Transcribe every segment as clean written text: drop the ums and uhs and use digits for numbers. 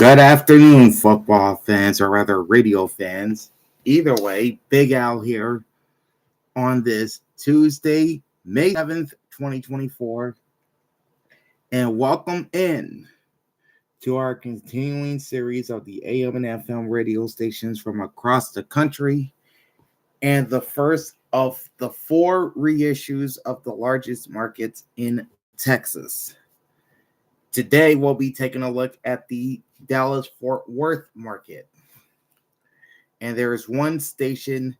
Good afternoon, football fans, or rather radio fans. Either way, Big Al here on this Tuesday, May 7th, 2024. And welcome in to our continuing series of the AM and FM radio stations from across the country, and the first of the 4 reissues of the largest markets in Texas. Today, we'll be taking a look at the Dallas-Fort Worth market. And there is one station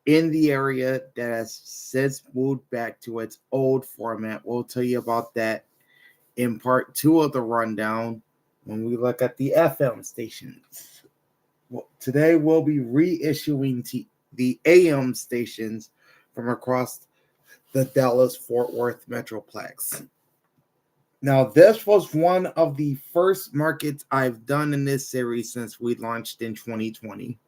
in the area that has since moved back to its old format. We'll tell you about that in part 2 of the rundown when we look at the FM stations. Well, today, we'll be reissuing the AM stations from across the Dallas-Fort Worth Metroplex. Now, this was one of the first markets I've done in this series since we launched in 2020.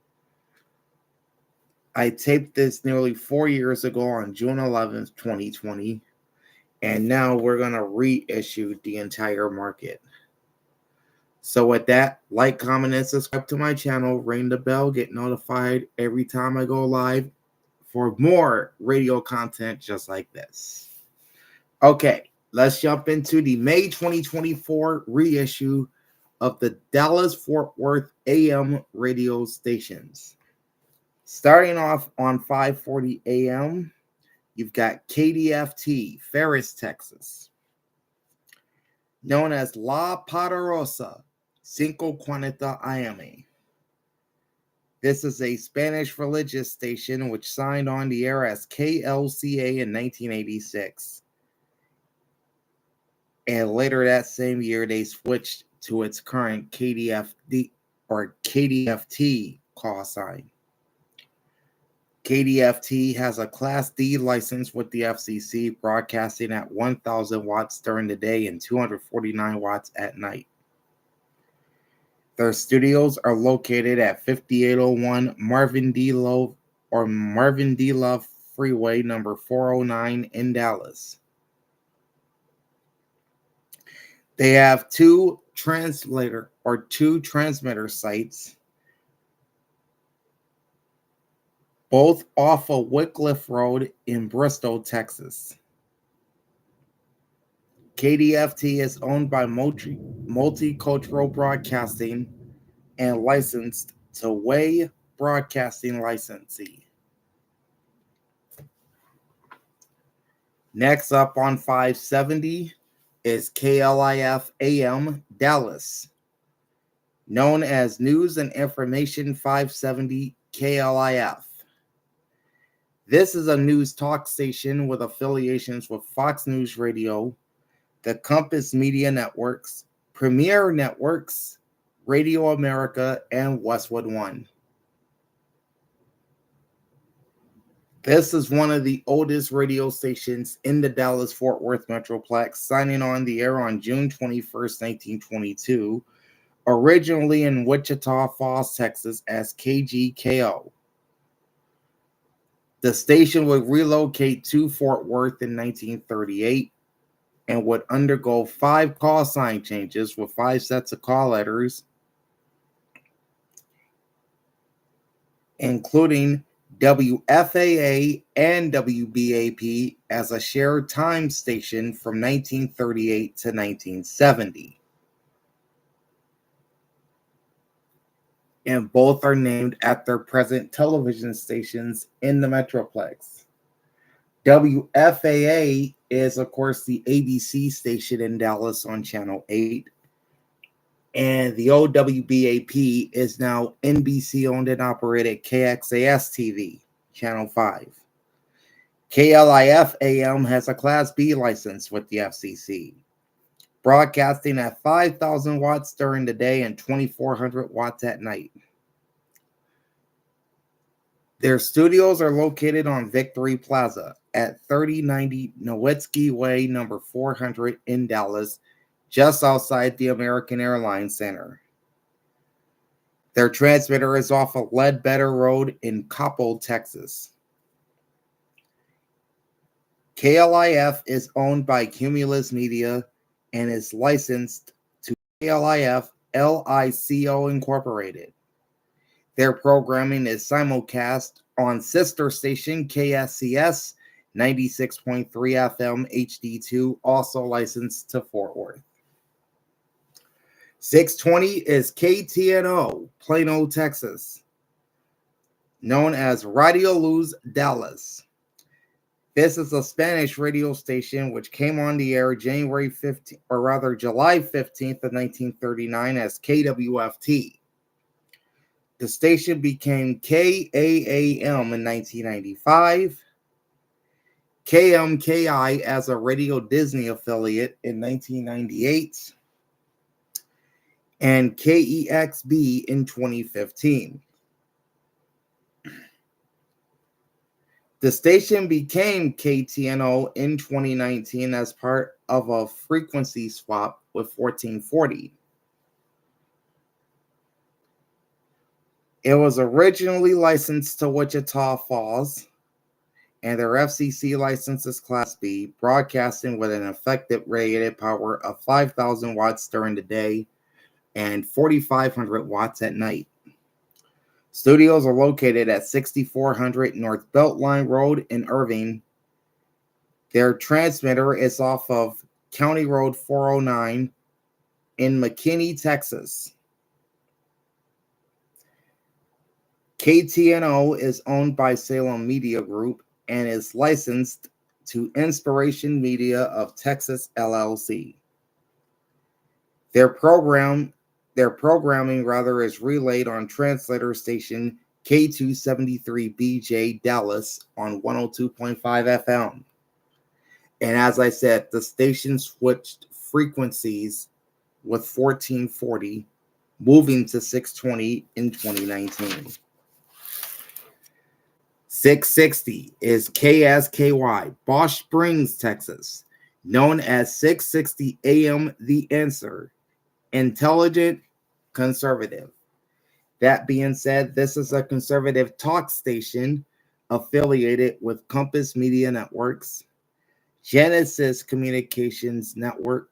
I taped this nearly 4 years ago on June 11th, 2020, and now we're going to reissue the entire market. So with that, like, comment, and subscribe to my channel, ring the bell, get notified every time I go live for more radio content just like this. Okay. Let's jump into the May 2024 reissue of the Dallas-Fort Worth AM radio stations. Starting off on 540 AM, you've got KDFT, Ferris, Texas. Known as La Poderosa, 540 AM. This is a Spanish religious station which signed on the air as KLCA in 1986. And later that same year, they switched to its current KDFT call sign. KDFT has a Class D license with the FCC, broadcasting at 1,000 watts during the day and 249 watts at night. Their studios are located at 5801 Marvin D. Love Freeway, number 409 in Dallas. They have two transmitter sites, both off of Wycliffe Road in Bristol, Texas. KDFT is owned by Multicultural Broadcasting and licensed to Way Broadcasting licensee. Next up on 570 is KLIF AM Dallas, known as News and Information 570 KLIF. This is a news talk station with affiliations with Fox News Radio, the Compass Media Networks, Premier Networks, Radio America, and Westwood One. This is one of the oldest radio stations in the Dallas-Fort Worth Metroplex, signing on the air on June 21st, 1922, originally in Wichita Falls, Texas as KGKO. The station would relocate to Fort Worth in 1938 and would undergo 5 call sign changes with 5 sets of call letters, including WFAA and WBAP as a shared time station from 1938 to 1970. And both are named at their present television stations in the Metroplex. WFAA is, of course, the ABC station in Dallas on Channel 8. And the old WBAP is now NBC owned and operated KXAS TV, Channel 5. KLIF AM has a Class B license with the FCC, broadcasting at 5,000 watts during the day and 2,400 watts at night. Their studios are located on Victory Plaza at 3090 Nowitzki Way, number 400 in Dallas, just outside the American Airlines Center. Their transmitter is off of Ledbetter Road in Coppell, Texas. KLIF is owned by Cumulus Media and is licensed to KLIF Lico Incorporated. Their programming is simulcast on sister station KSCS 96.3 FM HD2, also licensed to Fort Worth. 620 is KTNO, Plano, Texas, known as Radio Luz Dallas. This is a Spanish radio station which came on the air July 15th of 1939 as KWFT. The station became KAAM in 1995, KMKI as a Radio Disney affiliate in 1998, and KEXB in 2015. The station became KTNO in 2019 as part of a frequency swap with 1440. It was originally licensed to Wichita Falls, and their FCC license is Class B, broadcasting with an effective rated power of 5,000 watts during the day and 4,500 watts at night. Studios are located at 6400 North Beltline Road in Irving. Their transmitter is off of County Road 409 in McKinney, Texas. KTNO is owned by Salem Media Group and is licensed to Inspiration Media of Texas, LLC. Their programming is relayed on translator station K273BJ Dallas on 102.5 FM. And as I said, the station switched frequencies with 1440, moving to 620 in 2019. 660 is KSKY, Bosch Springs, Texas, known as 660 AM The Answer, intelligent, conservative. That being said, this is a conservative talk station affiliated with Compass Media Networks, Genesis Communications Network,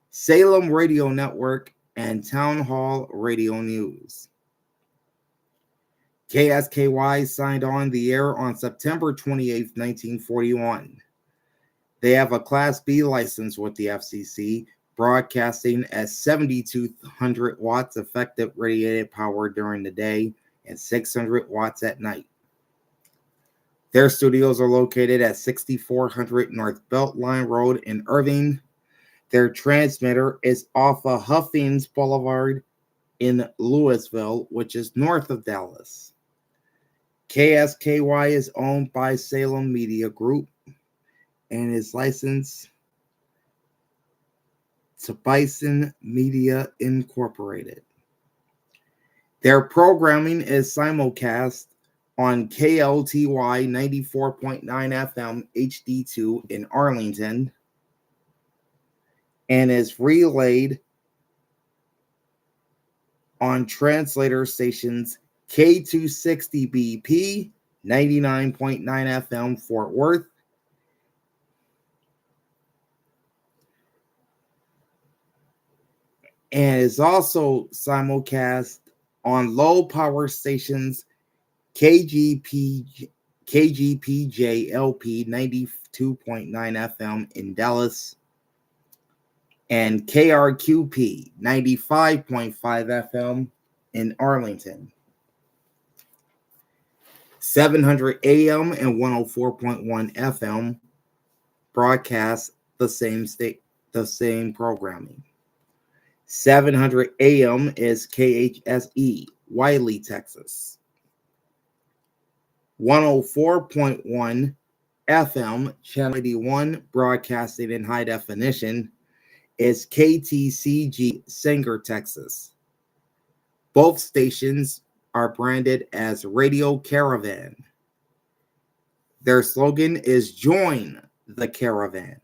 Salem Radio Network, and Town Hall Radio News. KSKY signed on the air on September 28, 1941. They have a Class B license with the FCC, broadcasting at 7,200 watts effective radiated power during the day and 600 watts at night. Their studios are located at 6400 North Beltline Road in Irving. Their transmitter is off of Huffings Boulevard in Louisville, which is north of Dallas. KSKY is owned by Salem Media Group and is licensed to Bison Media Incorporated. Their programming is simulcast on KLTY 94.9 FM HD2 in Arlington and is relayed on translator stations K260BP 99.9 FM Fort Worth, and is also simulcast on low power stations KGPJ LP 92.9 FM in Dallas and KRQP 95.5 FM in Arlington. 700 AM and 104.1 FM broadcast the same programming. 700 AM is KHSE, Wiley, Texas. 104.1 FM, Channel 81, broadcasting in high definition, is KTCG, Sanger, Texas. Both stations are branded as Radio Caravan. Their slogan is Join the Caravan.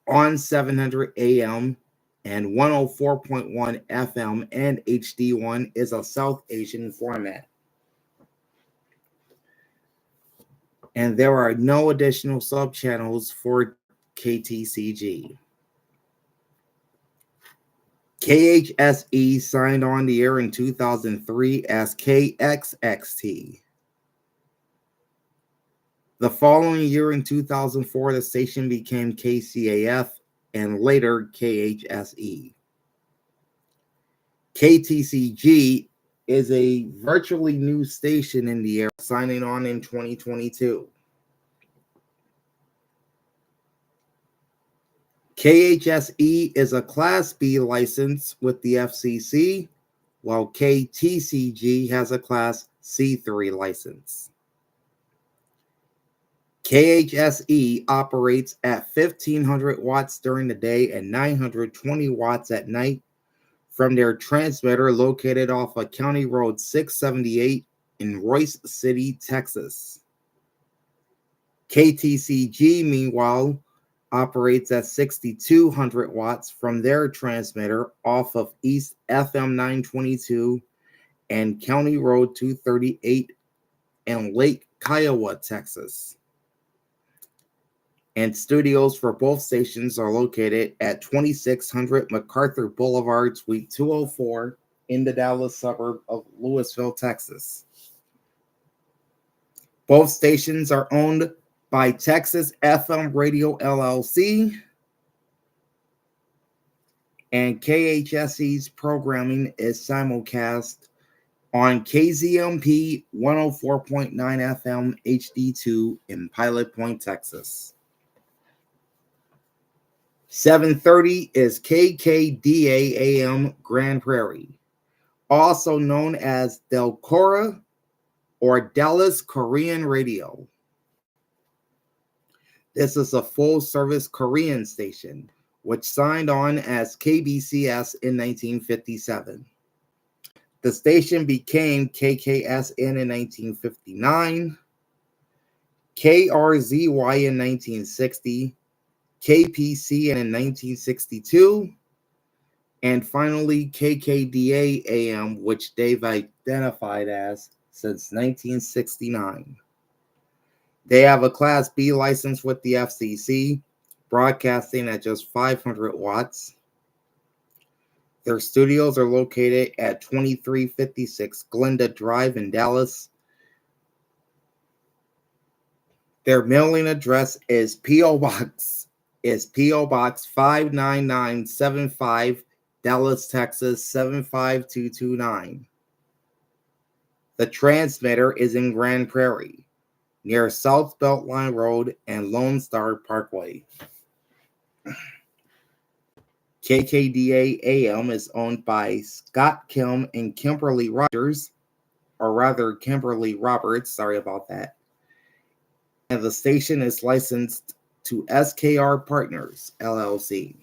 On 700 AM and 104.1 FM and HD1 is a South Asian format. And there are no additional sub-channels for KTCG. KHSE signed on the air in 2003 as KXXT. The following year, in 2004, the station became KCAF and later KHSE. KTCG is a virtually new station in the air, signing on in 2022. KHSE is a Class B license with the FCC, while KTCG has a Class C3 license. KHSE operates at 1,500 watts during the day and 920 watts at night from their transmitter located off of County Road 678 in Royce City, Texas. KTCG, meanwhile, operates at 6,200 watts from their transmitter off of East FM 922 and County Road 238 in Lake Kiowa, Texas. And studios for both stations are located at 2600 MacArthur Boulevard, Suite 204 in the Dallas suburb of Lewisville, Texas. Both stations are owned by Texas FM Radio LLC, and KHSE's programming is simulcast on KZMP 104.9 FM HD2 in Pilot Point, Texas. 730 is KKDA AM Grand Prairie, also known as Delcora or Dallas Korean Radio. This is a full-service Korean station, which signed on as KBCS in 1957. The station became KKSN in 1959, KRZY in 1960, KPCN in 1962, and finally KKDA AM, which they've identified as since 1969. They have a Class B license with the FCC, broadcasting at just 500 watts. Their studios are located at 2356 Glenda Drive in Dallas. Their mailing address is P.O. Box 59975, Dallas, Texas 75229. The transmitter is in Grand Prairie, near South Beltline Road and Lone Star Parkway. KKDA AM is owned by Scott Kim and Kimberly Rogers, or rather Kimberly Roberts, sorry about that. And the station is licensed to SKR Partners, LLC.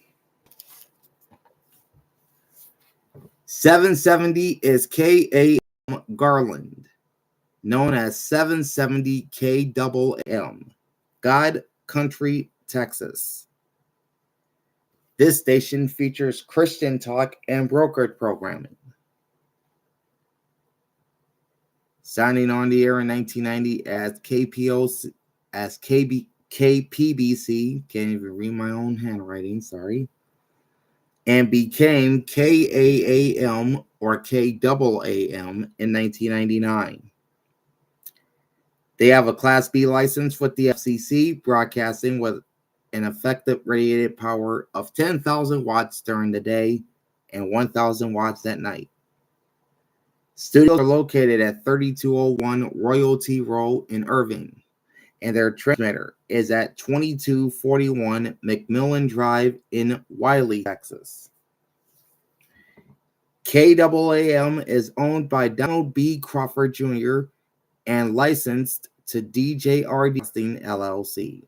770 is KAM Garland, known as 770 KAM, God Country, Texas. This station features Christian talk and brokered programming. Signing on the air in 1990 as KPBC, can't even read my own handwriting, sorry, and became KAAM or KAAM in 1999. They have a Class B license with the FCC, broadcasting with an effective radiated power of 10,000 watts during the day and 1,000 watts at night. Studios are located at 3201 Royalty Row in Irving, and their transmitter is at 2241 McMillan Drive in Wiley, Texas. KAAM is owned by Donald B. Crawford Jr. and licensed to DJRD LLC.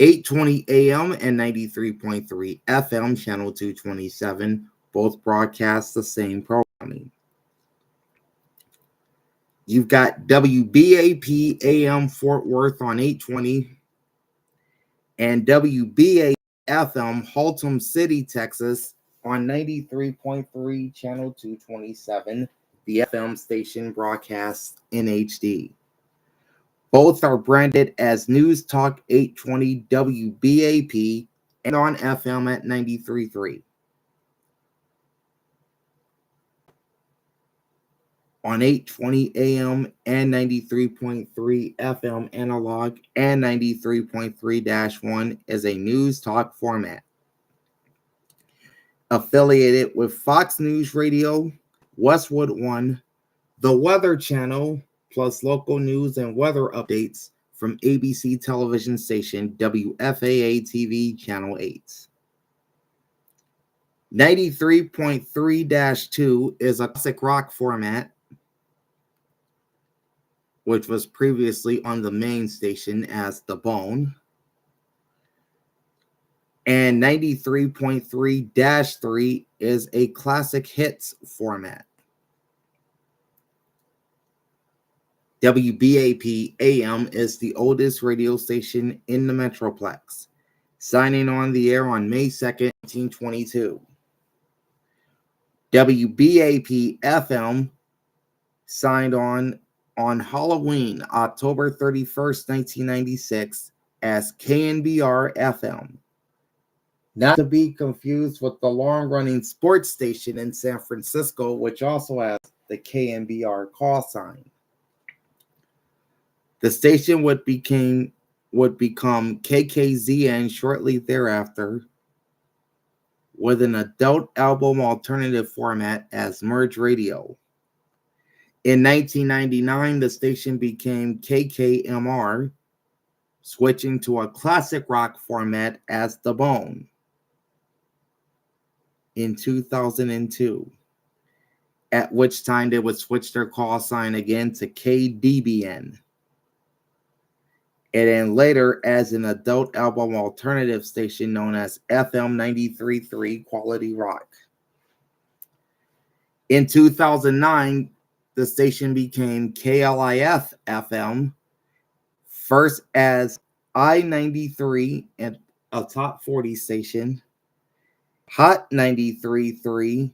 820 AM and 93.3 FM, channel 227, both broadcast the same programming. You've got WBAP AM Fort Worth on 820 and WBA FM Haltom City, Texas on 93.3, channel 227. The FM station broadcasts in HD. Both are branded as News Talk 820 WBAP and on FM at 93.3. On 820 AM and 93.3 FM analog and 93.3-1 is a news talk format. Affiliated with Fox News Radio, Westwood One, the Weather Channel, plus local news and weather updates from ABC television station WFAA-TV Channel 8. 93.3-2 is a classic rock format, which was previously on the main station as The Bone. And 93.3-3 is a classic hits format. WBAP AM is the oldest radio station in the Metroplex, signing on the air on May 2nd, 1922. WBAP FM signed on Halloween, October 31st, 1996, as KNBR FM. Not to be confused with the long-running sports station in San Francisco, which also has the KNBR call sign. The station would become KKZN shortly thereafter, with an adult album alternative format as Merge Radio. In 1999, the station became KKMR, switching to a classic rock format as The Bone. In 2002, at which time they would switch their call sign again to KDBN. And then later as an adult album alternative station known as FM 93.3 Quality Rock. In 2009, the station became KLIF FM, first as I-93 and a top 40 station, Hot 93.3,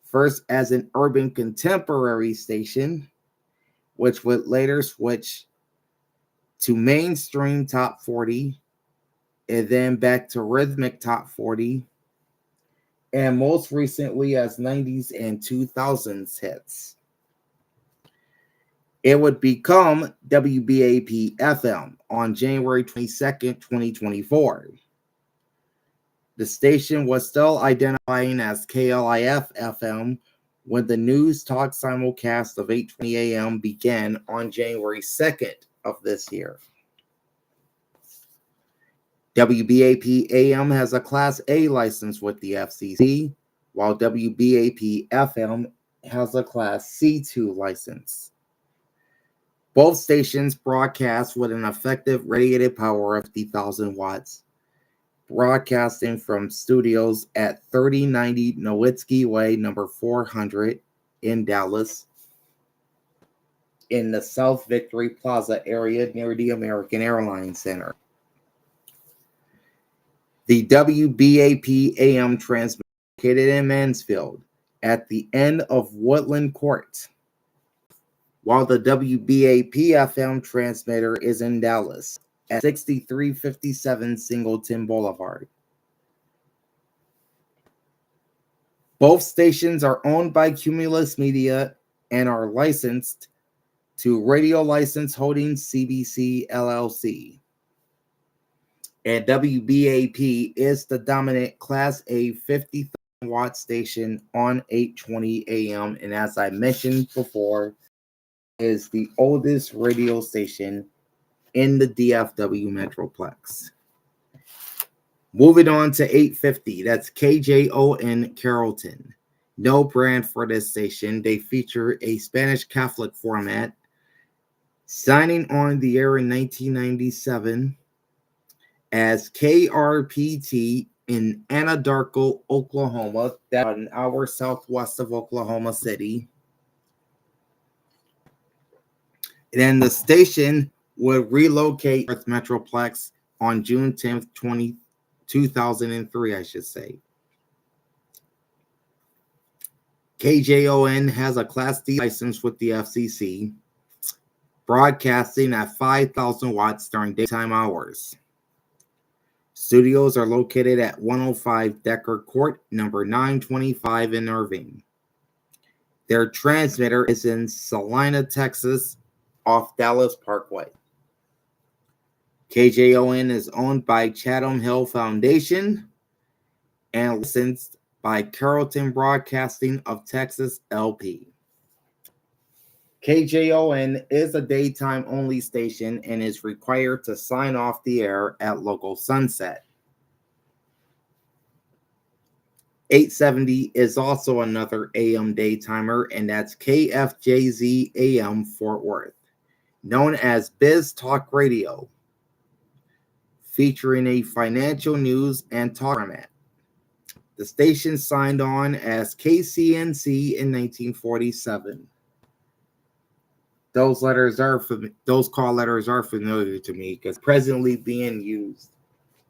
first as an urban contemporary station, which would later switch to mainstream top 40, and then back to rhythmic top 40, and most recently as 90s and 2000s hits. It would become WBAP FM on January 22nd, 2024. The station was still identifying as KLIF FM when the news talk simulcast of 8:20 a.m. began on January 2nd of this year. WBAP AM has a Class A license with the FCC, while WBAP FM has a Class C2 license. Both stations broadcast with an effective radiated power of 50,000 watts, broadcasting from studios at 3090 Nowitzki Way, number 400 in Dallas, in the South Victory Plaza area near the American Airlines Center. The WBAP AM transmitter is located in Mansfield at the end of Woodland Court, while the WBAP FM transmitter is in Dallas at 6357 Singleton Boulevard. Both stations are owned by Cumulus Media and are licensed to Radio License Holdings CBC LLC. And WBAP is the dominant Class A 50,000 watt station on 8:20 a.m. And as I mentioned before, is the oldest radio station in the DFW Metroplex. Moving on to 850, that's KJON Carrollton. No brand for this station. They feature a Spanish Catholic format, signing on the air in 1997 as KRPT in Anadarko, Oklahoma, that's an hour southwest of Oklahoma City. And then the station would relocate with Metroplex on June 10th, 2003, I should say. KJON has a Class D license with the FCC. broadcasting at 5,000 watts during daytime hours. Studios are located at 105 Decker Court, number 925 in Irving. Their transmitter is in Salina, Texas, off Dallas Parkway. KJON is owned by Chatham Hill Foundation and licensed by Carrollton Broadcasting of Texas, LP. KJON is a daytime-only station and is required to sign off the air at local sunset. 870 is also another AM daytimer, and that's KFJZ AM Fort Worth, known as Biz Talk Radio, featuring a financial news and talk format. The station signed on as KCNC in 1947. Those call letters are familiar to me because presently being used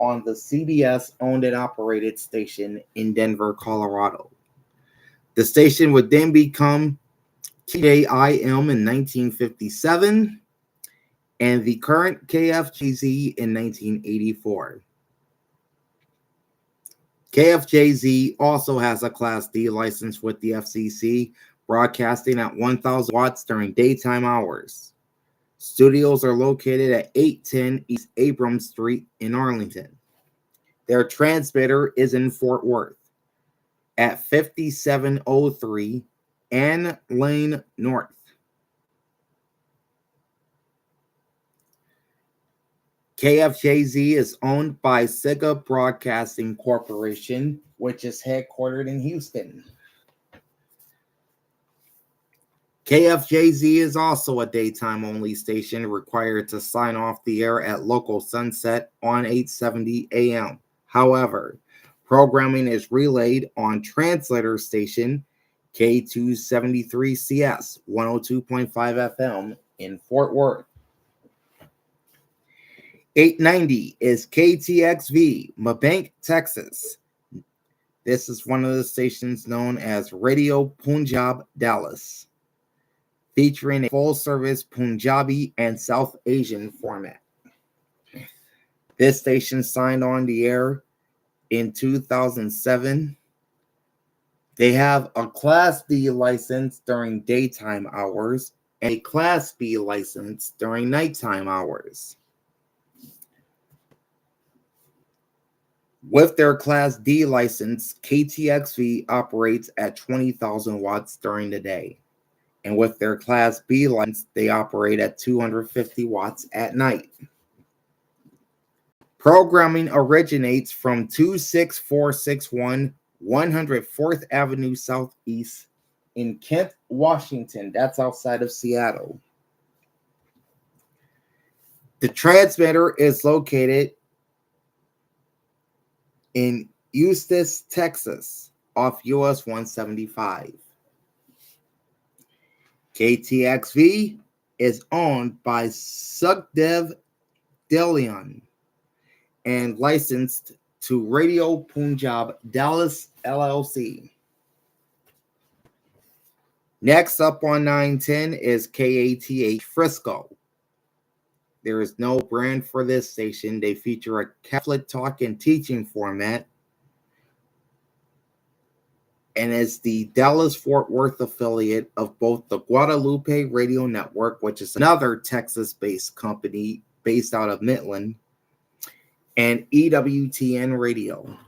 on the CBS owned and operated station in Denver, Colorado. The station would then become KJIM in 1957 and the current KFJZ in 1984. KFJZ also has a Class D license with the FCC, broadcasting at 1,000 watts during daytime hours. Studios are located at 810 East Abrams Street in Arlington. Their transmitter is in Fort Worth at 5703 Ann Lane North. KFJZ is owned by SIGA Broadcasting Corporation, which is headquartered in Houston. KFJZ is also a daytime-only station required to sign off the air at local sunset on 870 AM. However, programming is relayed on translator station K273CS 102.5 FM in Fort Worth. 890 is KTXV, Mabank, Texas. This is one of the stations known as Radio Punjab Dallas, featuring a full-service Punjabi and South Asian format. This station signed on the air in 2007. They have a Class D license during daytime hours and a Class B license during nighttime hours. With their Class D license, KTXV operates at 20,000 watts during the day. And with their Class B license, they operate at 250 watts at night. Programming originates from 26461 104th Avenue Southeast in Kent, Washington. That's outside of Seattle. The transmitter is located in Eustis, Texas, off US 175. KTXV is owned by Sukhdev Delian and licensed to Radio Punjab Dallas LLC. Next up on 910 is KATH Frisco. There is no brand for this station. They feature a Catholic talk and teaching format, and is the Dallas-Fort Worth affiliate of both the Guadalupe Radio Network, which is another Texas-based company based out of Midland, and EWTN Radio.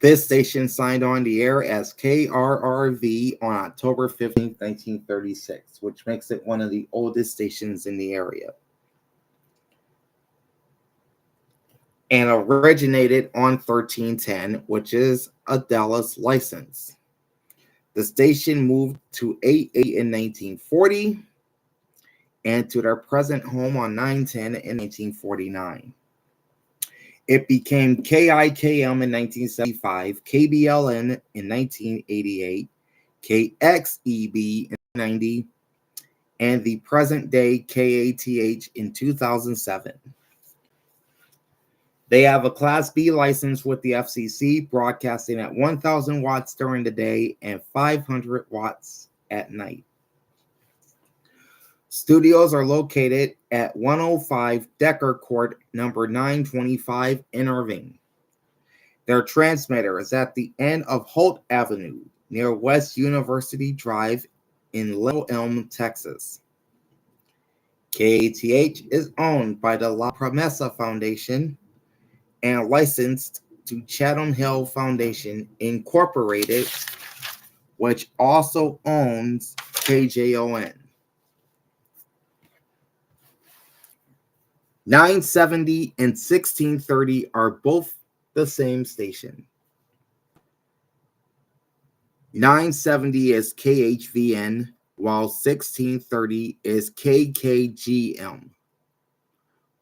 This station signed on the air as KRRV on October 15, 1936, which makes it one of the oldest stations in the area, and originated on 1310, which is a Dallas license. The station moved to 88 in 1940 and to their present home on 910 in 1949. It became KIKM in 1975, KBLN in 1988, KXEB in 1990, and the present day KATH in 2007. They have a Class B license with the FCC, broadcasting at 1,000 watts during the day and 500 watts at night. Studios are located at 105 Decker Court, number 925 in Irving. Their transmitter is at the end of Holt Avenue, near West University Drive in Little Elm, Texas. KATH is owned by the La Promesa Foundation and licensed to Chatham Hill Foundation Incorporated, which also owns KJON. 970 and 1630 are both the same station. 970 is KHVN, while 1630 is KKGM.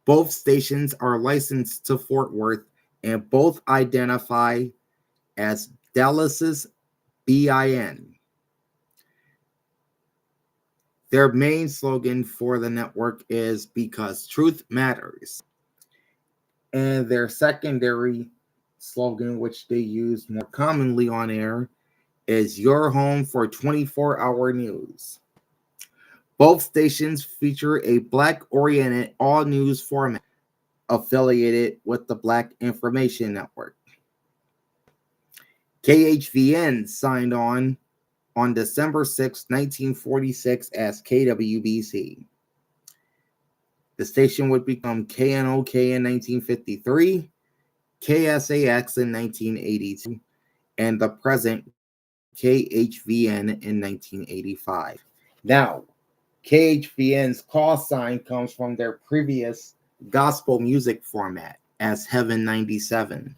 Both stations are licensed to Fort Worth and both identify as Dallas's BIN. Their main slogan for the network is "Because Truth Matters." And their secondary slogan, which they use more commonly on air, is "Your Home for 24-hour news." Both stations feature a Black-oriented all-news format affiliated with the Black Information Network. KHVN signed on December 6, 1946 as KWBC. The station would become KNOK in 1953, KSAX in 1982, and the present KHVN in 1985. Now, KHVN's call sign comes from their previous gospel music format as Heaven 97.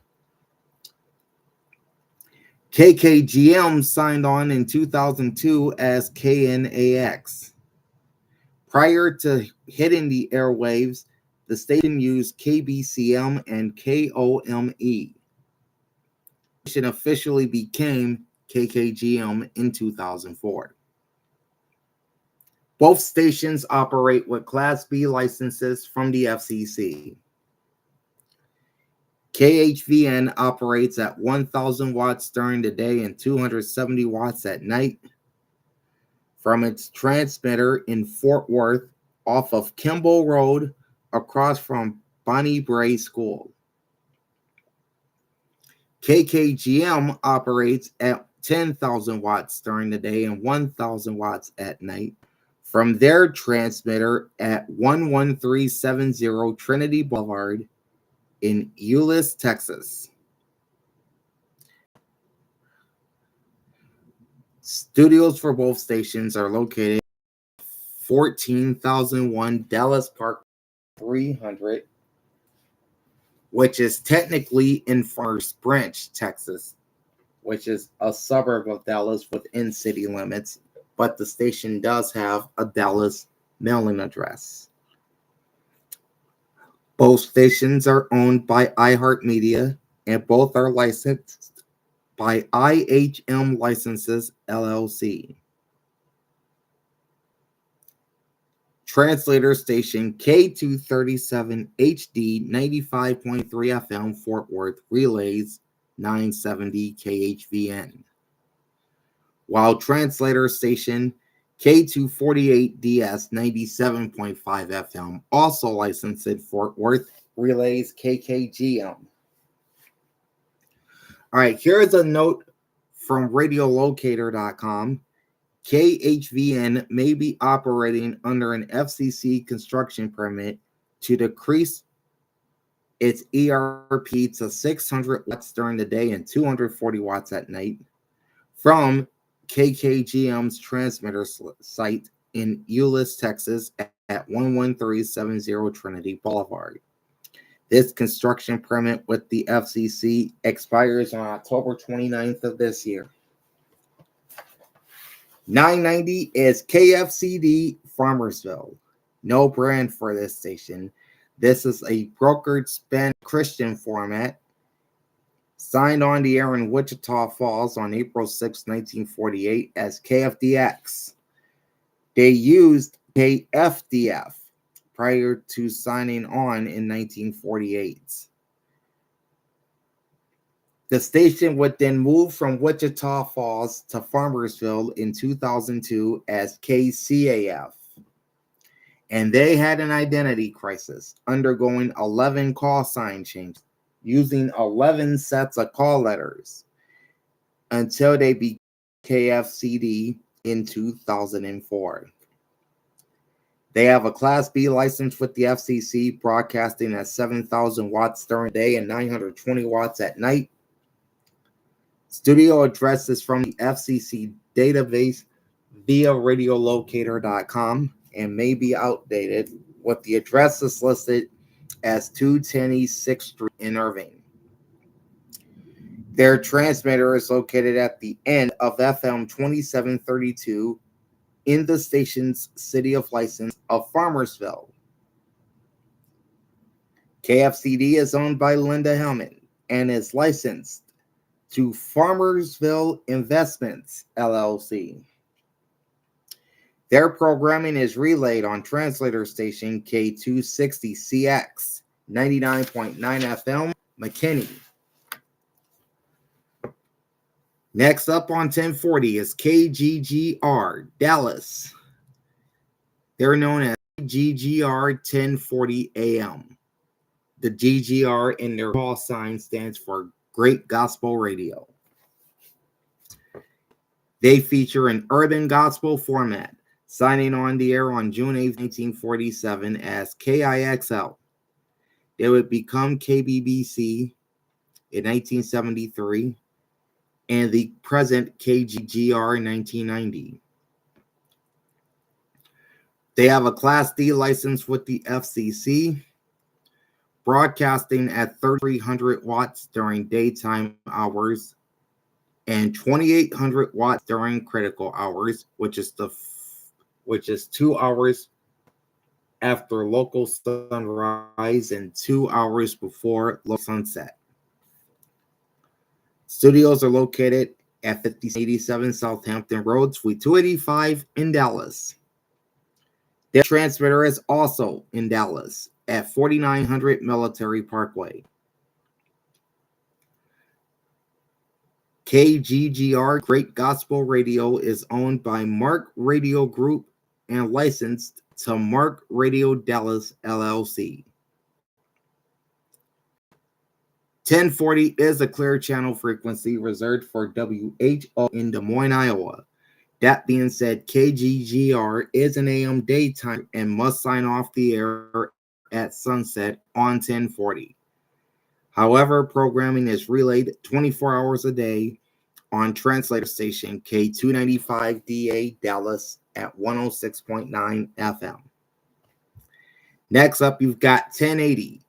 KKGM signed on in 2002 as KNAX. Prior to hitting the airwaves, the station used KBCM and KOME. The station officially became KKGM in 2004. Both stations operate with Class B licenses from the FCC. KHVN operates at 1,000 watts during the day and 270 watts at night from its transmitter in Fort Worth off of Kimball Road across from Bonnie Bray School. KKGM operates at 10,000 watts during the day and 1,000 watts at night from their transmitter at 11370 Trinity Boulevard in Euless, Texas. Studios for both stations are located at 14,001 Dallas Park 300, which is technically in Farmers Branch, Texas, which is a suburb of Dallas within city limits, but the station does have a Dallas mailing address. Both stations are owned by iHeartMedia, and both are licensed by IHM Licenses, LLC. Translator station K237 HD 95.3 FM Fort Worth relays 970 KHVN. While translator station K248DS 97.5 FM, also licensed in Fort Worth, relays KKGM. All right, here's a note from radiolocator.com. KHVN may be operating under an FCC construction permit to decrease its ERP to 600 watts during the day and 240 watts at night from KKGM's transmitter site in Euless, Texas at 11370 Trinity Boulevard. This construction permit with the FCC expires on October 29th of this year. 990 is KFCD Farmersville. No brand for this station. This is a brokered Spanish Christian format. Signed on the air in Wichita Falls on April 6, 1948 as KFDX. They used KFDF prior to signing on in 1948. The station would then move from Wichita Falls to Farmersville in 2002 as KCAF. And they had an identity crisis, undergoing 11 call sign changes, using 11 sets of call letters until they became KFCD in 2004. They have a Class B license with the FCC, broadcasting at 7,000 watts during the day and 920 watts at night. Studio address is from the FCC database via radiolocator.com and may be outdated, with the address is listed as 210 East 6th Street in Irving. Their transmitter is located at the end of FM 2732 in the station's city of license of Farmersville. KFCD is owned by Linda Hellman and is licensed to Farmersville Investments, LLC. Their programming is relayed on translator station K260CX, 99.9 FM, McKinney. Next up on 1040 is KGGR, Dallas. They're known as GGR 1040 AM. The GGR in their call sign stands for Great Gospel Radio. They feature an urban gospel format, signing on the air on June 8, 1947 as KIXL. They would become KBBC in 1973 and the present KGGR in 1990. They have a Class D license with the FCC, broadcasting at 3,300 watts during daytime hours and 2,800 watts during critical hours, which is 2 hours after local sunrise and 2 hours before local sunset. Studios are located at 5087 Southampton Road, Suite 285 in Dallas. Their transmitter is also in Dallas at 4900 Military Parkway. KGGR Great Gospel Radio is owned by Mark Radio Group and licensed to Mark Radio Dallas, LLC. 1040 is a clear channel frequency reserved for WHO in Des Moines, Iowa. That being said, KGGR is an AM daytime and must sign off the air at sunset on 1040. However, programming is relayed 24 hours a day on translator station K295DA Dallas at 106.9 FM. Next up, you've got 1080.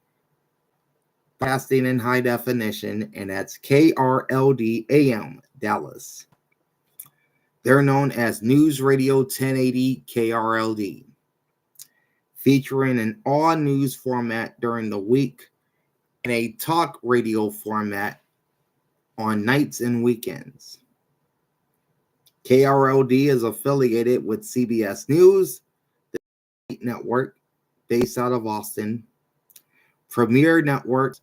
Broadcasting in high definition, and that's KRLD AM Dallas. They're known as News Radio 1080 KRLD, featuring an all news format during the week and a talk radio format on nights and weekends. KRLD is affiliated with CBS News, the network based out of Austin, Premier Network,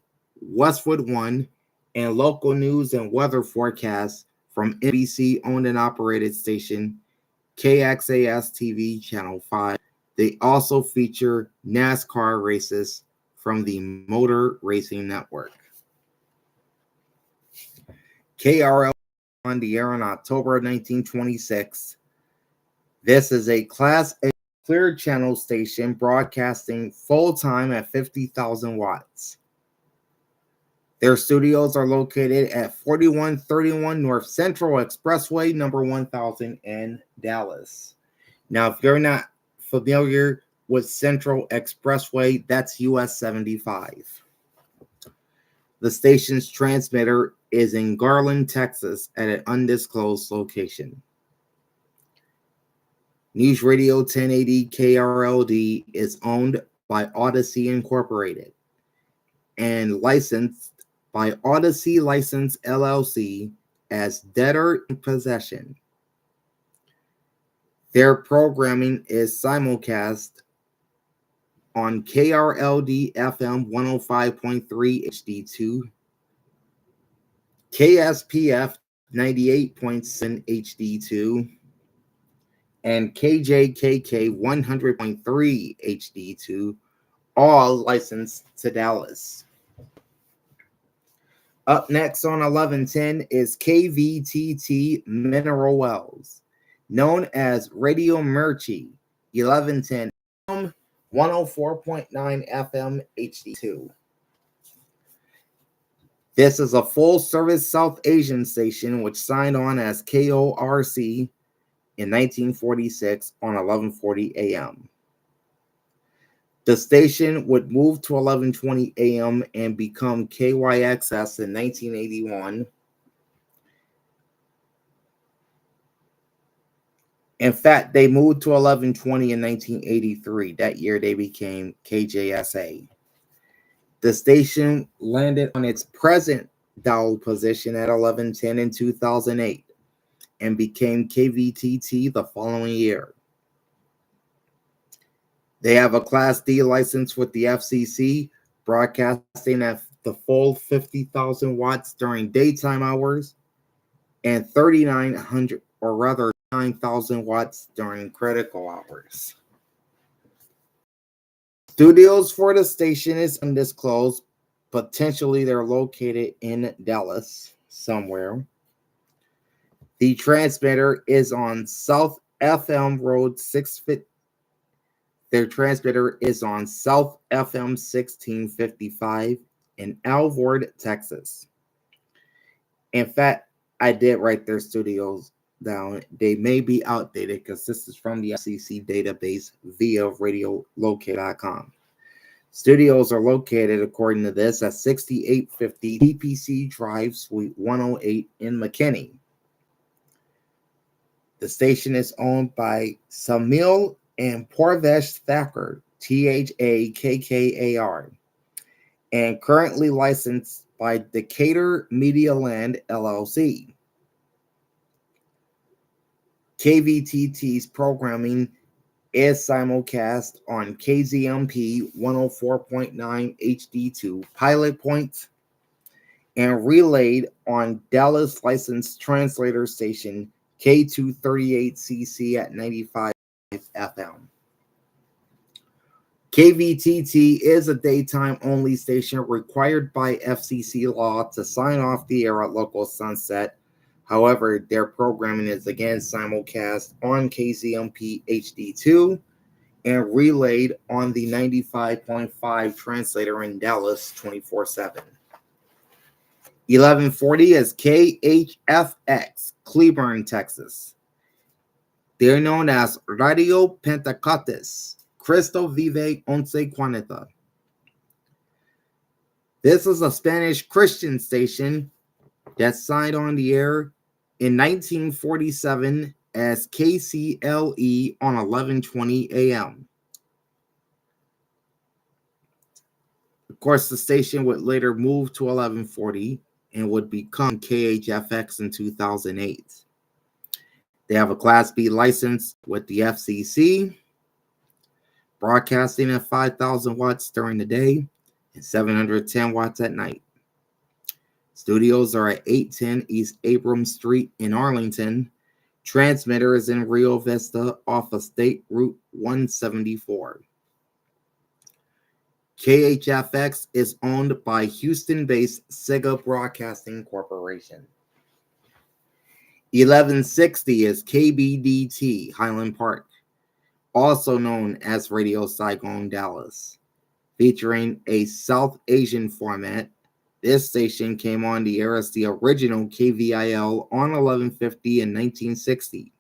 Westwood One, and local news and weather forecasts from NBC owned and operated station KXAS TV Channel 5. They also feature NASCAR races from the Motor Racing Network. KRL on the air in October of 1926. This is a Class A clear channel station broadcasting full-time at 50,000 watts. Their studios are located at 4131 North Central Expressway, number 1000 in Dallas. Now, if you're not familiar with Central Expressway, that's US 75. The station's transmitter is in Garland, Texas, at an undisclosed location. News Radio 1080 KRLD is owned by Odyssey Incorporated and licensed by Odyssey License LLC as debtor in possession. Their programming is simulcast on KRLD FM 105.3 HD2, KSPF 98.7 HD2, and KJKK 100.3 HD2, all licensed to Dallas. Up next on 1110 is KVTT Mineral Wells, known as Radio Mirchi 1110 104.9 FM HD2. This is a full-service South Asian station which signed on as KORC in 1946 on 1140 AM. The station would move to 1120 AM and become KYXS in 1981. In fact, they moved to 1120 in 1983. That year, they became KJSA. The station landed on its present dial position at 1110 in 2008 and became KVTT the following year. They have a Class D license with the FCC, broadcasting at the full 50,000 watts during daytime hours and 3,900, or rather 9,000 watts during critical hours. Studios for the station is undisclosed. Potentially, they're located in Dallas somewhere. The transmitter is on South FM Road 650. Their transmitter is on South FM 1655 in Alvord, Texas. In fact, I did write their studios down. They may be outdated because this is from the FCC database via radiolocate.com. Studios are located, according to this, at 6850 TPC Drive, Suite 108 in McKinney. The station is owned by Samil and Porvesh Thakkar, THAKKAR, and currently licensed by Decatur Media Land, LLC. KVTT's programming is simulcast on KZMP 104.9 HD2 Pilot Point and relayed on Dallas licensed translator station K238CC at 95 FM. KVTT is a daytime-only station required by FCC law to sign off the air at local sunset. However, their programming is again simulcast on KZMP HD2 and relayed on the 95.5 translator in Dallas 24/7. 1140 is KHFX, Cleburne, Texas. They're known as Radio Pentecotes, Cristo Vive Once Cuarenta. This is a Spanish Christian station that signed on the air in 1947 as KCLE on 1120 AM. Of course, the station would later move to 1140 and would become KHFX in 2008. They have a Class B license with the FCC, broadcasting at 5,000 watts during the day and 710 watts at night. Studios are at 810 East Abrams Street in Arlington. Transmitter is in Rio Vista off of State Route 174. KHFX is owned by Houston-based Sega Broadcasting Corporation. 1160 is KBDT Highland Park, also known as Radio Saigon Dallas, featuring a South Asian format. This station came on the air as the original KVIL on 1150 in 1960.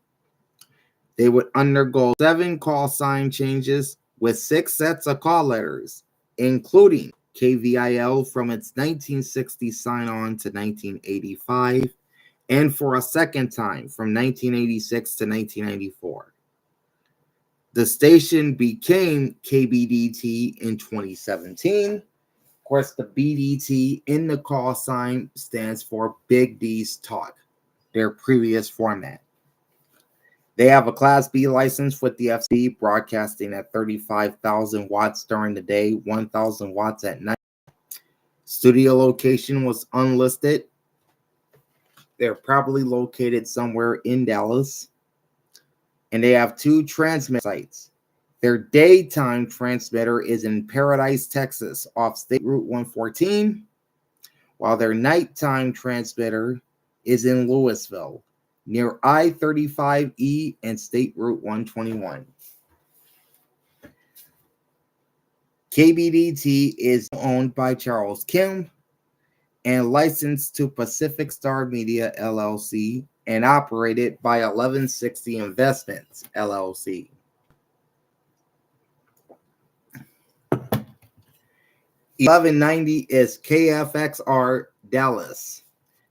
They would undergo 7 call sign changes with 6 sets of call letters, including KVIL from its 1960 sign-on to 1985, and for a second time from 1986 to 1994. The station became KBDT in 2017. Of course, the BDT in the call sign stands for Big D's Talk, their previous format. They have a Class B license with the FCC, broadcasting at 35,000 watts during the day, 1,000 watts at night. Studio location was unlisted. They're probably located somewhere in Dallas. And they have 2 transmit sites. Their daytime transmitter is in Paradise, Texas, off State Route 114, while their nighttime transmitter is in Louisville, near I-35E and State Route 121. KBDT is owned by Charles Kim and licensed to Pacific Star Media, LLC, and operated by 1160 Investments, LLC. .1190 is KFXR Dallas.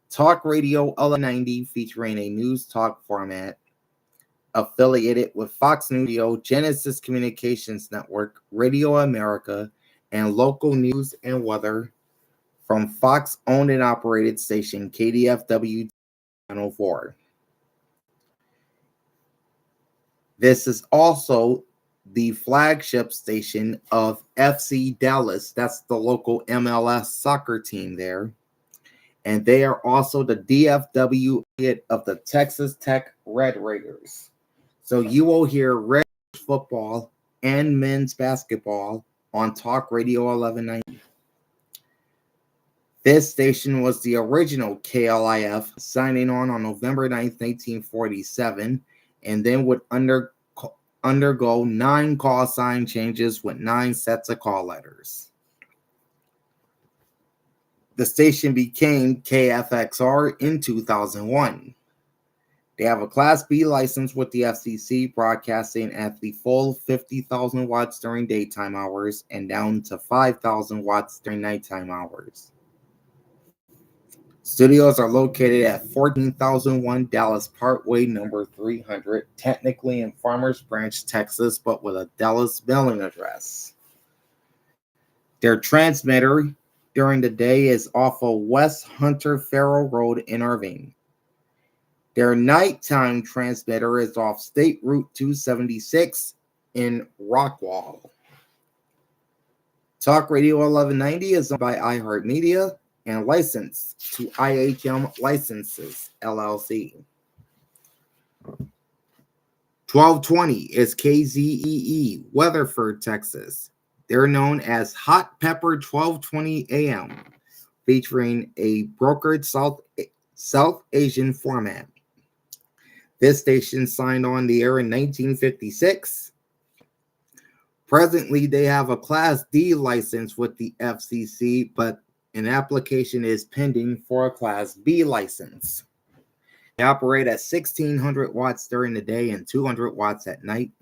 Talk Radio 1190 featuring a news talk format affiliated with Fox News Radio, Genesis Communications Network, Radio America, and local news and weather from Fox owned and operated station KDFW Channel 4. This is also the flagship station of FC Dallas. That's the local MLS soccer team there. And they are also the DFW of the Texas Tech Red Raiders. So you will hear Red football and men's basketball on Talk Radio 1190. This station was the original KLIF, signing on November 9th, 1947, and then would undergo 9 call sign changes with 9 sets of call letters. The station became KFXR in 2001. They have a Class B license with the FCC, broadcasting at the full 50,000 watts during daytime hours and down to 5,000 watts during nighttime hours. Studios are located at 14,001 Dallas Parkway, number 300, technically in Farmers Branch, Texas, but with a Dallas mailing address. Their transmitter during the day is off of West Hunter Farrell Road in Irving. Their nighttime transmitter is off State Route 276 in Rockwall. Talk Radio 1190 is owned by iHeartMedia and licensed to IHM Licenses, LLC. 1220 is KZEE, Weatherford, Texas. They're known as Hot Pepper 1220 AM, featuring a brokered South Asian format. This station signed on the air in 1956. Presently, they have a Class D license with the FCC, but an application is pending for a Class B license. They operate at 1,600 watts during the day and 200 watts at night.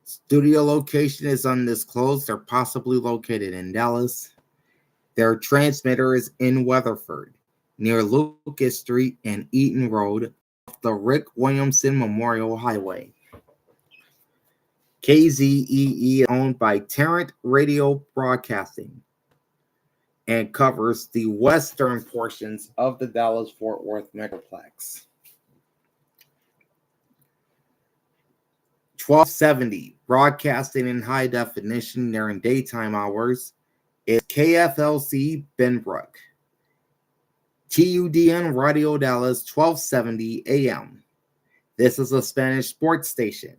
Studio location is undisclosed. They're possibly located in Dallas. Their transmitter is in Weatherford, near Lucas Street and Eaton Road, off the Rick Williamson Memorial Highway. KZEE is owned by Tarrant Radio Broadcasting and covers the western portions of the Dallas-Fort Worth Metroplex. 1270, broadcasting in high definition during daytime hours, is KFLC Benbrook. TUDN Radio Dallas 1270 AM. This is a Spanish sports station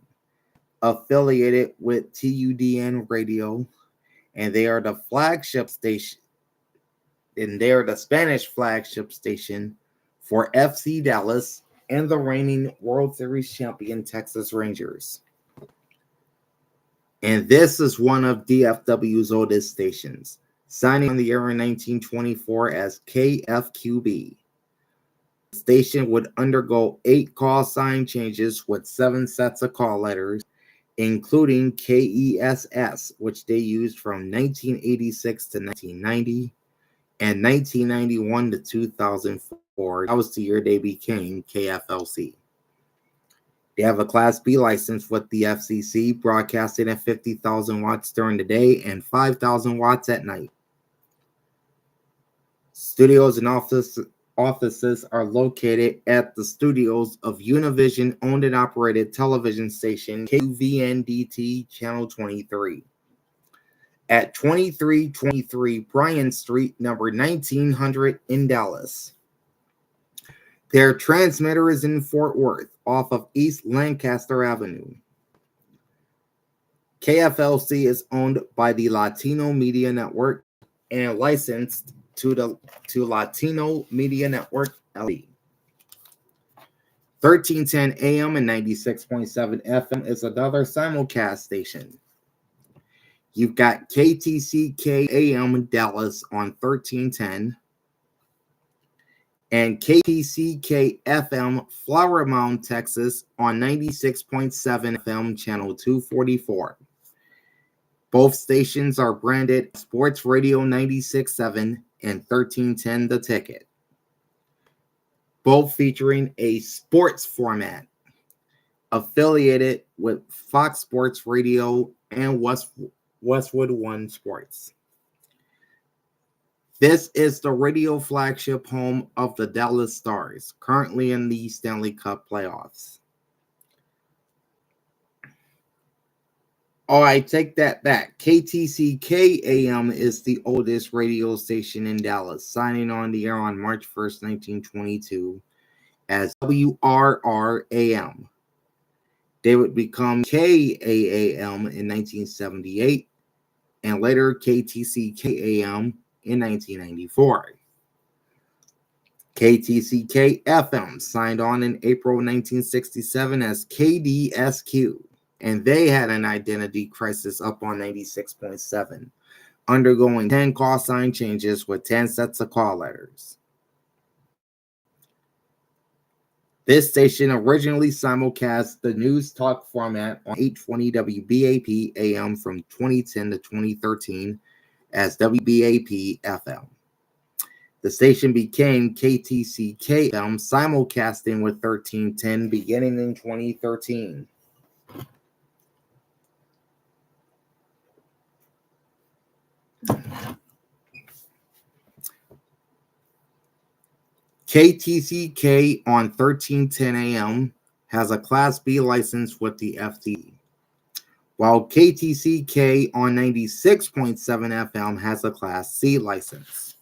affiliated with TUDN Radio, and they are the flagship station, and they are the Spanish flagship station for FC Dallas and the reigning World Series champion Texas Rangers. And this is one of DFW's oldest stations, signing on the air in 1924 as KFQB. The station would undergo 8 call sign changes with 7 sets of call letters, including KESS, which they used from 1986 to 1990 and 1991 to 2004. That was the year they became KFLC. They have a Class B license with the FCC, broadcasting at 50,000 watts during the day and 5,000 watts at night. Studios and offices are located at the studios of Univision owned and operated television station KVNDT Channel 23 at 2323 Bryan Street, number 1900 in Dallas. Their transmitter is in Fort Worth off of East Lancaster Avenue. KFLC is owned by the Latino Media Network and licensed to Latino Media Network LLC. 1310 AM and 96.7 FM is another simulcast station. You've got KTCK AM Dallas on 1310 and KTCK FM Flower Mound, Texas on 96.7 FM channel 244. Both stations are branded Sports Radio 96.7 and 1310 The Ticket, both featuring a sports format affiliated with Fox Sports Radio and Westwood One Sports. This is the radio flagship home of the Dallas Stars, currently in the Stanley Cup playoffs. Oh, I take that back. KTCK AM is the oldest radio station in Dallas, signing on the air on March 1st, 1922 as WRR AM. They would become KAAM in 1978 and later KTCK AM in 1994. KTCK FM signed on in April 1967 as KDSQ, and they had an identity crisis up on 96.7, undergoing 10 call sign changes with 10 sets of call letters. This station originally simulcast the news talk format on 820 WBAP AM from 2010 to 2013 as WBAP FM. The station became KTCK FM, simulcasting with 1310 beginning in 2013. KTCK on 1310 AM has a Class B license with the FTC, while KTCK on 96.7 FM has a Class C license.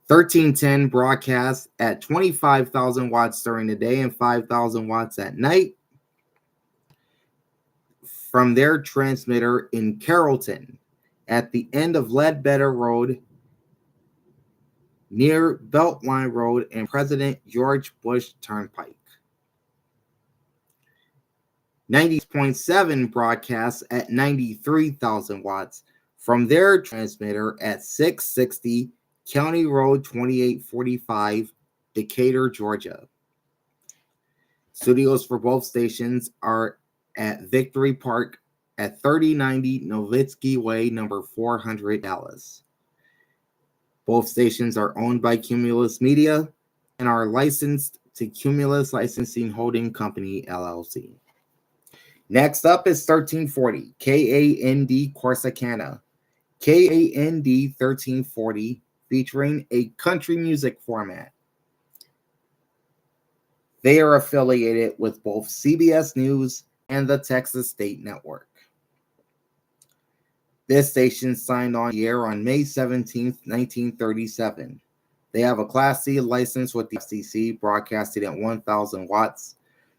1310 broadcasts at 25,000 watts during the day and 5,000 watts at night from their transmitter in Carrollton at the end of Ledbetter Road near Beltline Road and President George Bush Turnpike. 90.7 broadcasts at 93,000 watts from their transmitter at 660 County Road 2845, Decatur, Georgia. Studios for both stations are at Victory Park at 3090 Nowitzki Way, number 400, Dallas. Both stations are owned by Cumulus Media and are licensed to Cumulus Licensing Holding Company, LLC. Next up is 1340, KAND Corsicana. KAND 1340, featuring a country music format. They are affiliated with both CBS News and the Texas State Network. This station signed on the air on May 17, 1937. They have a Class C license with the FCC, broadcasting at 1,000 watts.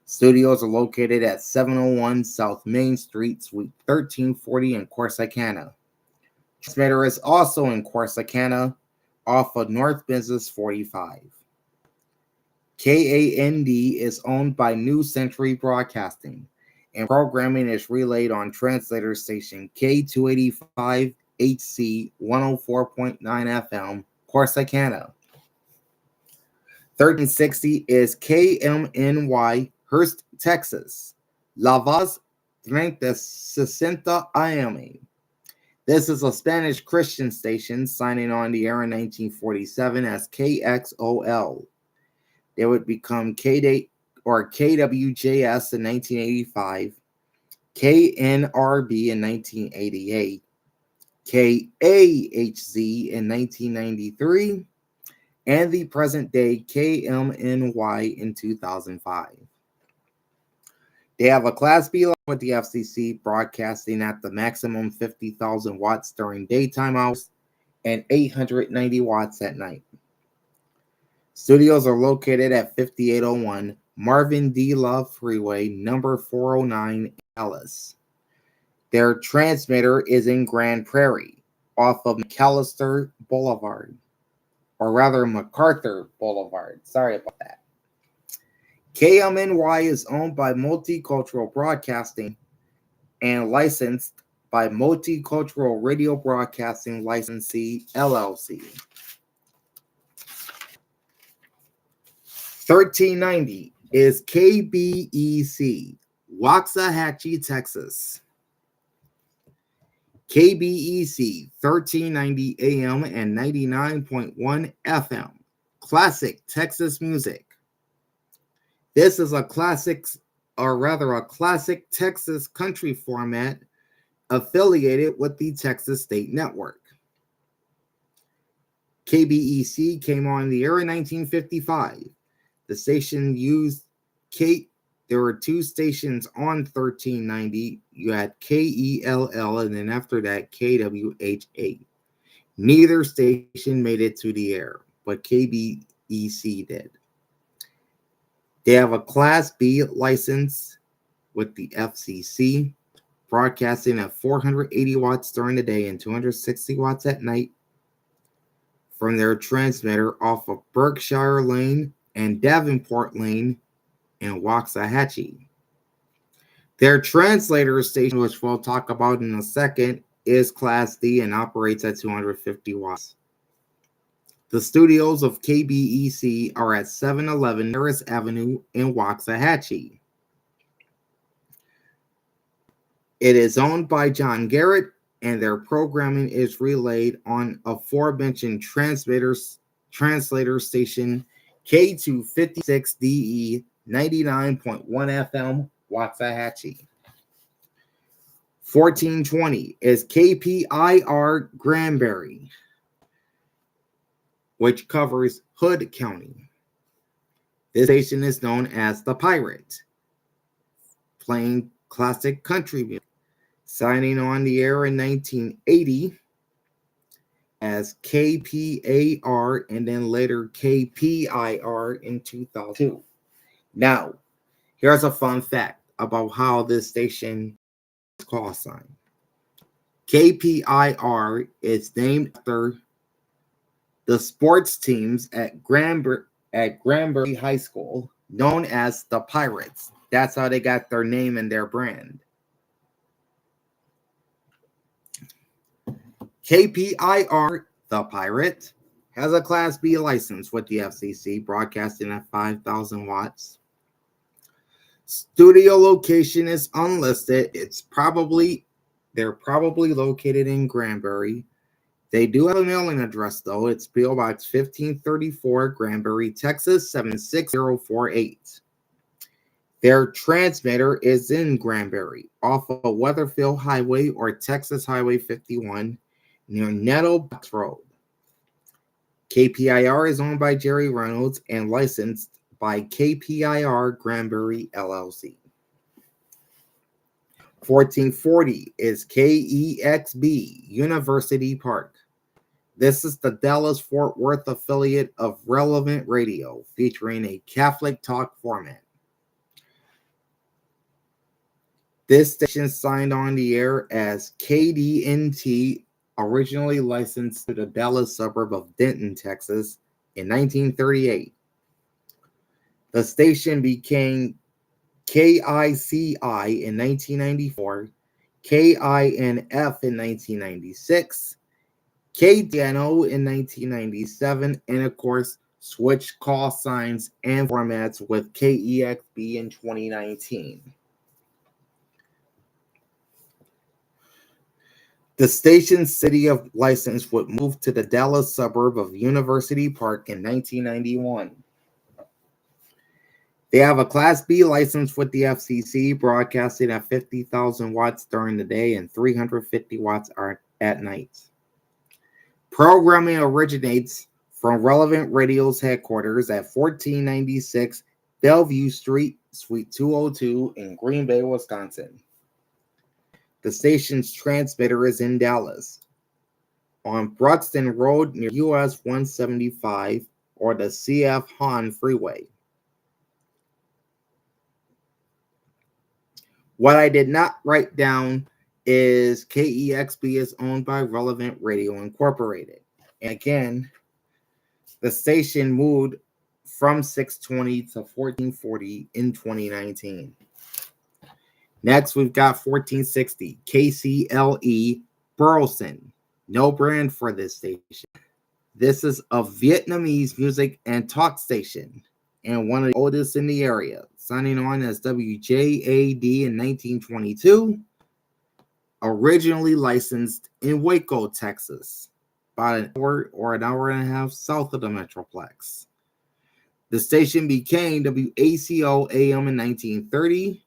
Studios are located at 701 South Main Street, Suite 1340 in Corsicana. Transmitter is also in Corsicana off of North Business 45. KAND is owned by New Century Broadcasting, and programming is relayed on translator station K285 HC 104.9 FM, Corsicana. 1360 is KMNY, Hurst, Texas. La Voz 3060 AM. This is a Spanish Christian station signing on the air in 1947 as KXOL. They would become KWJS in 1985, KNRB in 1988, KAHZ in 1993, and the present day KMNY in 2005. They have a Class B with the FCC, broadcasting at the maximum 50,000 watts during daytime hours and 890 watts at night. Studios are located at 5801 Marvin D. Love Freeway, number 409, Ellis. Their transmitter is in Grand Prairie, off of McAllister Boulevard, or rather MacArthur Boulevard. Sorry about that. KMNY is owned by Multicultural Broadcasting and licensed by Multicultural Radio Broadcasting Licensee, LLC. 1390 is KBEC, Waxahachie, Texas. KBEC 1390 AM and 99.1 FM, classic Texas music. This is a classic Texas country format affiliated with the Texas State Network. KBEC came on the air in 1955. The station used there were two stations on 1390. You had KELL and then after that KWHA. Neither station made it to the air, but KBEC did. They have a Class B license with the FCC, broadcasting at 480 watts during the day and 260 watts at night from their transmitter off of Berkshire Lane and Davenport Lane in Waxahachie. Their translator station, which we'll talk about in a second, is Class D and operates at 250 watts. The studios of KBEC are at 711 Harris Avenue in Waxahachie. It is owned by John Garrett, and their programming is relayed on aforementioned translator station K256DE 99.1 FM, Waxahachie. 1420 is KPIR Granbury, which covers Hood County. This station is known as The Pirate, playing classic country music, signing on the air in 1980 as KPAR and then later KPIR in 2002. Now, here's a fun fact about how this station is call sign. KPIR is named after the sports teams at Granbury High School, known as the Pirates. That's how they got their name and their brand. KPIR, the Pirate, has a Class B license with the FCC, broadcasting at 5,000 watts. Studio location is unlisted. They're probably located in Granbury. They do have a mailing address, though. It's P.O. Box 1534, Granbury, Texas, 76048. Their transmitter is in Granbury, off of Weatherfield Highway or Texas Highway 51, near Nettle Box Road. KPIR is owned by Jerry Reynolds and licensed by KPIR Granbury, LLC. 1440 is KEXB, University Park. This is the Dallas-Fort Worth affiliate of Relevant Radio, featuring a Catholic talk format. This station signed on the air as KDNT, originally licensed to the Dallas suburb of Denton, Texas, in 1938. The station became KICI in 1994, KINF in 1996, KDNO in 1997, and of course, switched call signs and formats with KEXB in 2019. The station's city of license would move to the Dallas suburb of University Park in 1991. They have a Class B license with the FCC, broadcasting at 50,000 watts during the day and 350 watts at night. Programming originates from Relevant Radio's headquarters at 1496 Bellevue Street, Suite 202 in Green Bay, Wisconsin. The station's transmitter is in Dallas, on Bruxton Road near US 175 or the CF Han Freeway. What I did not write down is KEXP is owned by Relevant Radio Incorporated. And again, the station moved from 620 to 1440 in 2019. Next, we've got 1460 KCLE Burleson. No brand for this station. This is a Vietnamese music and talk station and one of the oldest in the area, signing on as WJAD in 1922, originally licensed in Waco, Texas, about an hour and a half south of the Metroplex. The station became WACO AM in 1930,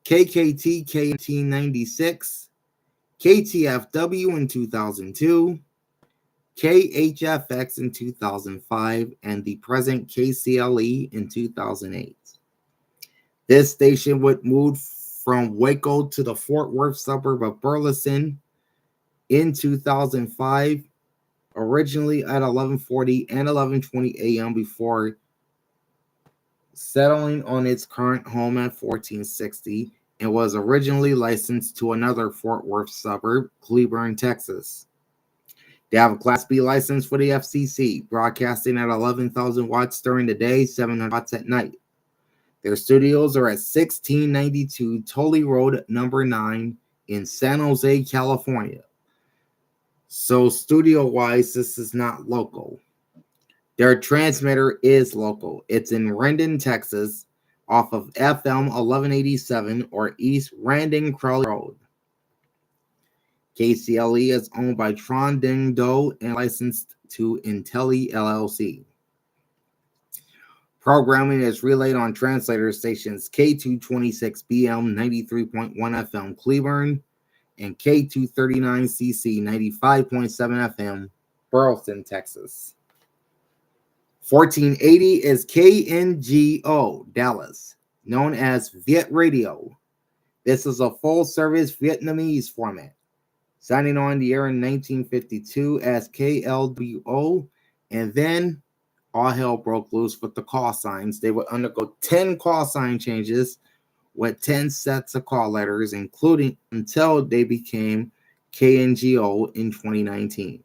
KKTK in 1996, KTFW in 2002, KHFX in 2005, and the present KCLE in 2008. This station would move from Waco to the Fort Worth suburb of Burleson in 2005, originally at 11:40 and 11:20 a.m. before settling on its current home at 1460, and was originally licensed to another Fort Worth suburb, Cleburne, Texas. They have a Class B license for the FCC, broadcasting at 11,000 watts during the day, 700 watts at night. Their studios are at 1692 Tully Road, number 9 in San Jose, California. So studio-wise, this is not local. Their transmitter is local. It's in Rendon, Texas, off of FM 1187 or East Randon Crowley Road. KCLE is owned by Tron Ding Do and licensed to Intelli LLC. Programming is relayed on translator stations K226BM 93.1 FM Cleburne and K239CC 95.7 FM Burleson, Texas. 1480 is KNGO Dallas, known as Viet Radio. This is a full-service Vietnamese format, signing on the air in 1952 as KLWO, and then all hell broke loose with the call signs. They would undergo 10 call sign changes with 10 sets of call letters, including until they became KNGO in 2019.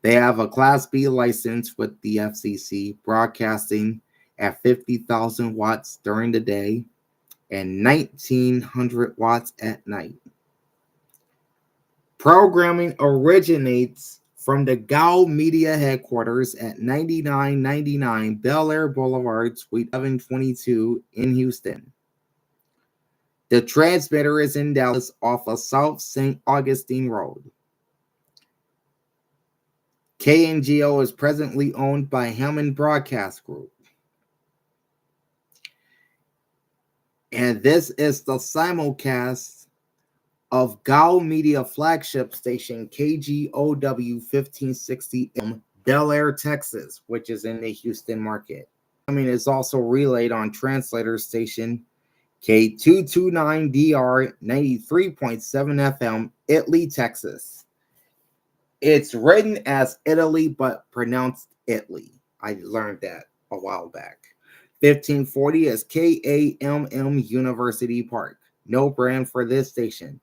They have a Class B license with the FCC, broadcasting at 50,000 watts during the day and 1,900 watts at night. Programming originates from the GAO Media headquarters at 9999 Bel Air Boulevard, Suite 722 in Houston. The transmitter is in Dallas off of South St. Augustine Road. KNGO is presently owned by Hammond Broadcast Group. And this is the simulcast of GAO Media flagship station KGOW 1560M, Bel Air, Texas, which is in the Houston market. It's also relayed on translator station K229DR 93.7 FM, Italy, Texas. It's written as Italy, but pronounced Italy. I learned that a while back. 1540 is KAMM University Park. No brand for this station.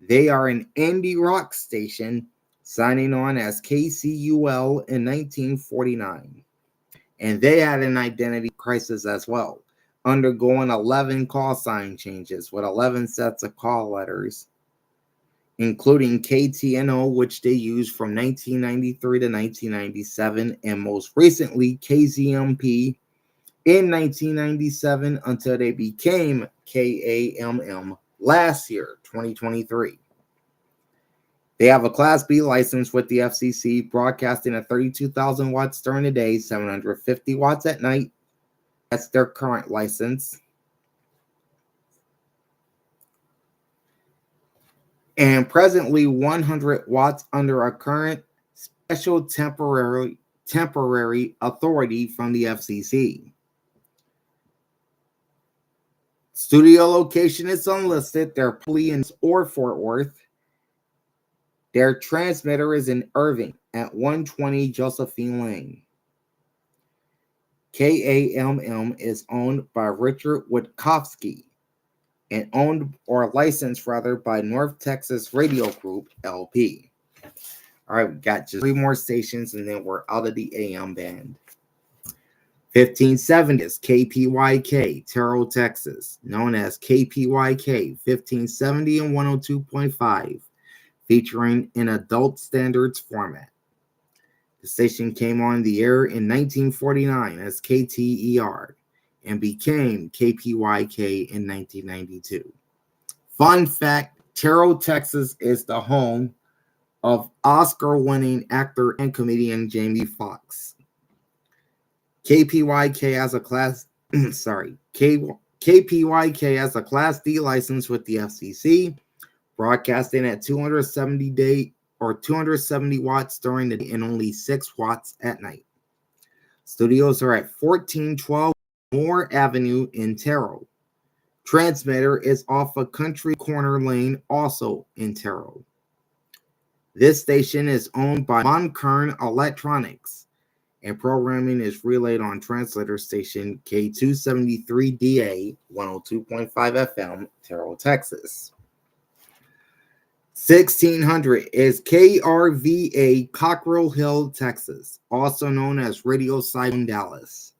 They are an indie rock station, signing on as KCUL in 1949. And they had an identity crisis as well, undergoing 11 call sign changes with 11 sets of call letters, including KTNO, which they used from 1993 to 1997, and most recently KZMP in 1997 until they became KAMM last year, 2023. They have a Class B license with the FCC, broadcasting at 32,000 watts during the day, 750 watts at night. That's their current license. And presently 100 watts under a current special temporary authority from the FCC. Studio location is unlisted. They're probably in or Fort Worth. Their transmitter is in Irving. at 120 Josephine Lane. KAMM is owned by Richard Witkowski and owned or licensed rather by North Texas Radio Group, LP. All right, we got just 3 more stations and then we're out of the AM band. 1570 is KPYK, Terrell, Texas, known as KPYK 1570 and 102.5, featuring an adult standards format. The station came on the air in 1949 as KTER and became KPYK in 1992. Fun fact, Terrell, Texas is the home of Oscar-winning actor and comedian Jamie Foxx. KPYK has a class KPYK has a Class D license with the FCC, broadcasting at 270 watts during the day and only 6 watts at night. Studios are at 1412 Moore Avenue in Terrell. Transmitter is off a Country Corner Lane, also in Terrell. This station is owned by Monkern Electronics, and programming is relayed on translator station K273DA 102.5 FM, Terrell, Texas. 1600 is KRVA, Cockrell Hill, Texas, also known as Radio Cyclone Dallas.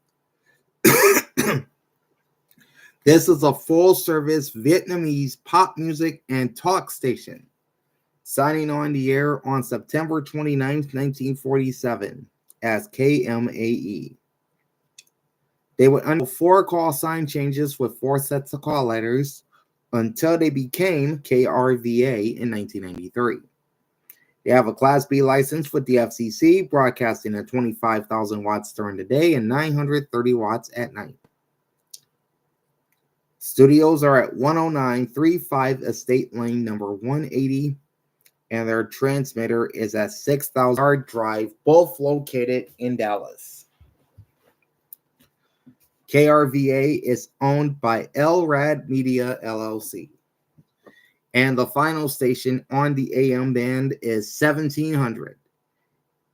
This is a full-service Vietnamese pop music and talk station, signing on the air on September 29, 1947, as KMAE. They would undergo 4 call sign changes with 4 sets of call letters until they became KRVA in 1993. They have a Class B license with the FCC, broadcasting at 25,000 watts during the day and 930 watts at night. Studios are at 10935 Estate Lane, number 180, and their transmitter is at 6,000 Yard Drive, both located in Dallas. KRVA is owned by LRAD Media, LLC. And the final station on the AM band is 1700.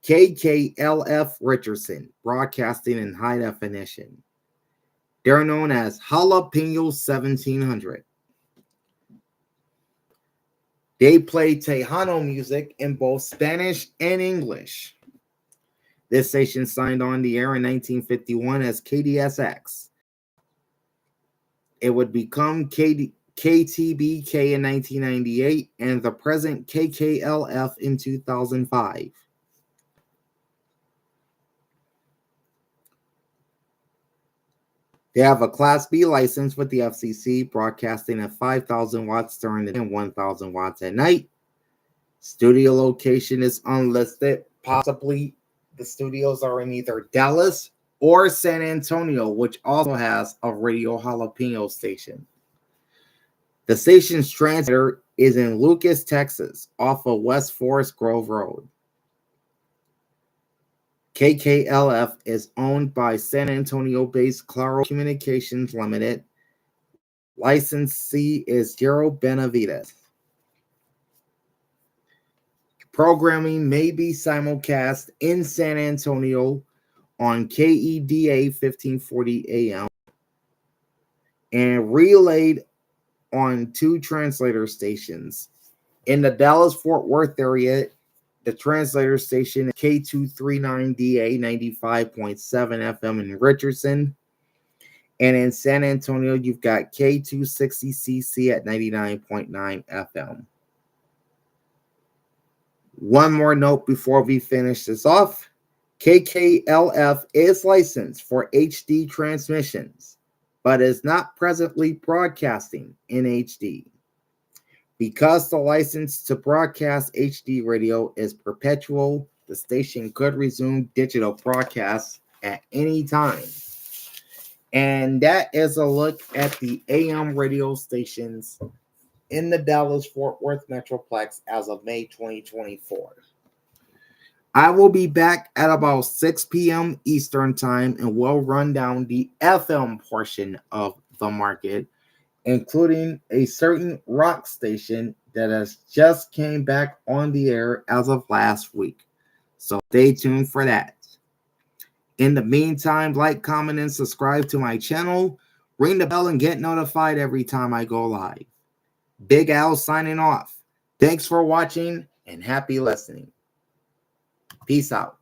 KKLF Richardson, broadcasting in high definition. They're known as Jalapeno 1700. They play Tejano music in both Spanish and English. This station signed on the air in 1951 as KDSX. It would become KTBK in 1998 and the present KKLF in 2005. They have a Class B license with the FCC, broadcasting at 5,000 watts during the day and 1,000 watts at night. Studio location is unlisted. Possibly the studios are in either Dallas or San Antonio, which also has a Radio Jalapeno station. The station's transmitter is in Lucas, Texas, off of West Forest Grove Road. KKLF is owned by San Antonio-based Claro Communications Limited. Licensee is Gero Benavides. Programming may be simulcast in San Antonio on KEDA 1540 AM and relayed on 2 translator stations. In the Dallas-Fort Worth area, the translator station is K239DA 95.7 FM in Richardson. And in San Antonio, you've got K260CC at 99.9 FM. One more note before we finish this off. KKLF is licensed for HD transmissions, but is not presently broadcasting in HD. Because the license to broadcast HD radio is perpetual, the station could resume digital broadcasts at any time. And that is a look at the AM radio stations in the Dallas-Fort Worth Metroplex as of May 2024. I will be back at about 6 p.m. Eastern Time, and we'll run down the FM portion of the market, including a certain rock station that has just came back on the air as of last week. So stay tuned for that. In the meantime, like, comment, and subscribe to my channel. Ring the bell and get notified every time I go live. Big Al signing off. Thanks for watching and happy listening. Peace out.